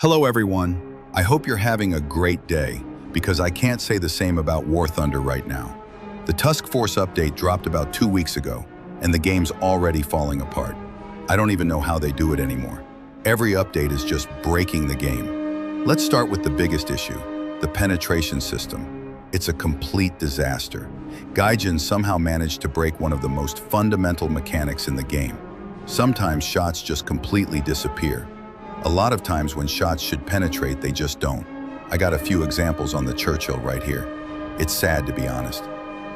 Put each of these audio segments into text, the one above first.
Hello everyone. I hope you're having a great day, because I can't say the same about War Thunder right now. The Tusk Force update dropped about 2 weeks ago, and the game's already falling apart. I don't even know how they do it anymore. Every update is just breaking the game. Let's start with the biggest issue, the penetration system. It's a complete disaster. Gaijin somehow managed to break one of the most fundamental mechanics in the game. Sometimes shots just completely disappear. A lot of times when shots should penetrate, they just don't. I got a few examples on the Churchill right here. It's sad, to be honest.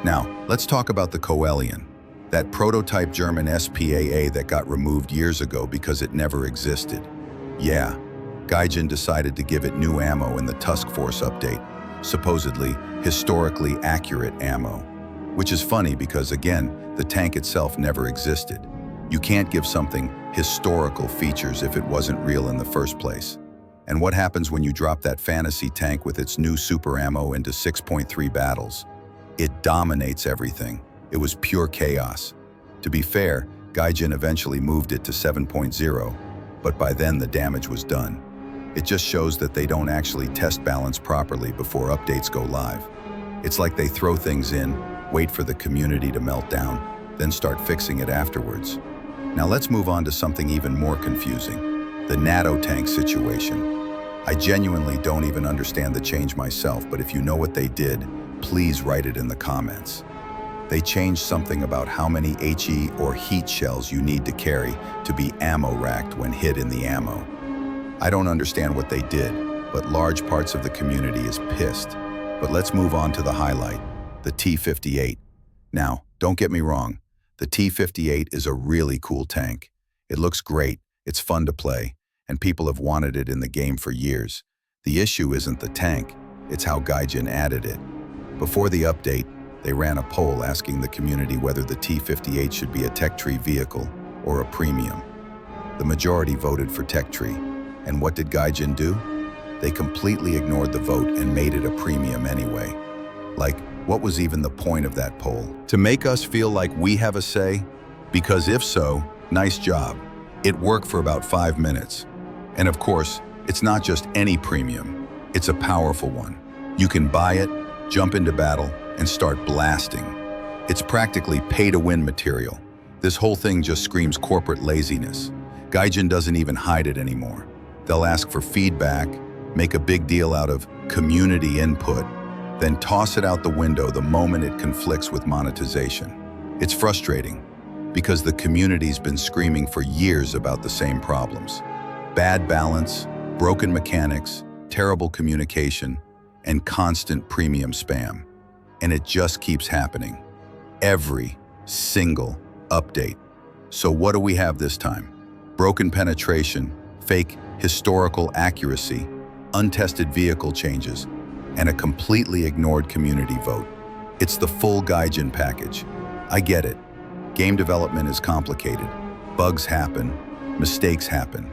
Now, let's talk about the Coelian, that prototype German SPAA that got removed years ago because it never existed. Yeah, Gaijin decided to give it new ammo in the Tusk Force update, supposedly historically accurate ammo. Which is funny because, again, the tank itself never existed. You can't give something historical features if it wasn't real in the first place. And what happens when you drop that fantasy tank with its new super ammo into 6.3 battles? It dominates everything. It was pure chaos. To be fair, Gaijin eventually moved it to 7.0, but by then the damage was done. It just shows that they don't actually test balance properly before updates go live. It's like they throw things in, wait for the community to melt down, then start fixing it afterwards. Now let's move on to something even more confusing, the NATO tank situation. I genuinely don't even understand the change myself, but if you know what they did, please write it in the comments. They changed something about how many HE or heat shells you need to carry to be ammo racked when hit in the ammo. I don't understand what they did, but large parts of the community is pissed. But let's move on to the highlight, the T-58. Now, don't get me wrong. The T-58 is a really cool tank. It looks great, it's fun to play, and people have wanted it in the game for years. The issue isn't the tank, it's how Gaijin added it. Before the update, they ran a poll asking the community whether the T-58 should be a Tech Tree vehicle or a premium. The majority voted for Tech Tree, and what did Gaijin do? They completely ignored the vote and made it a premium anyway. Like, what was even the point of that poll? To make us feel like we have a say? Because if so, nice job. It worked for about 5 minutes. And of course, it's not just any premium. It's a powerful one. You can buy it, jump into battle, and start blasting. It's practically pay-to-win material. This whole thing just screams corporate laziness. Gaijin doesn't even hide it anymore. They'll ask for feedback, make a big deal out of community input, then toss it out the window the moment it conflicts with monetization. It's frustrating, because the community's been screaming for years about the same problems. Bad balance, broken mechanics, terrible communication, and constant premium spam. And it just keeps happening. Every single update. So what do we have this time? Broken penetration, fake historical accuracy, untested vehicle changes, and a completely ignored community vote. It's the full Gaijin package. I get it. Game development is complicated. Bugs happen, mistakes happen.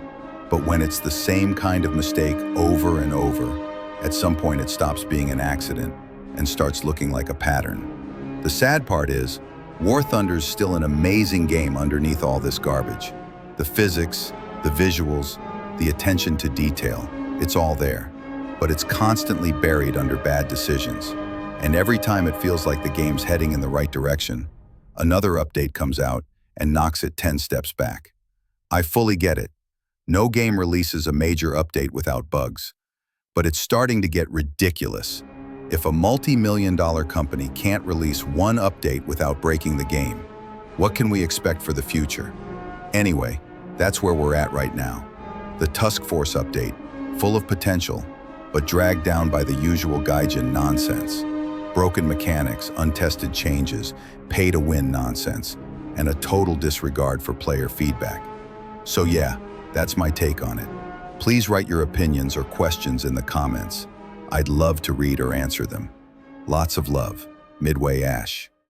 But when it's the same kind of mistake over and over, at some point it stops being an accident and starts looking like a pattern. The sad part is, War Thunder's still an amazing game underneath all this garbage. The physics, the visuals, the attention to detail, it's all there. But it's constantly buried under bad decisions. And every time it feels like the game's heading in the right direction, another update comes out and knocks it 10 steps back. I fully get it. No game releases a major update without bugs. But it's starting to get ridiculous. If a multi-million-dollar company can't release one update without breaking the game, what can we expect for the future? Anyway, that's where we're at right now. The Tusk Force update, full of potential, but dragged down by the usual Gaijin nonsense. Broken mechanics, untested changes, pay-to-win nonsense, and a total disregard for player feedback. So yeah, that's my take on it. Please write your opinions or questions in the comments. I'd love to read or answer them. Lots of love. Midway Ash.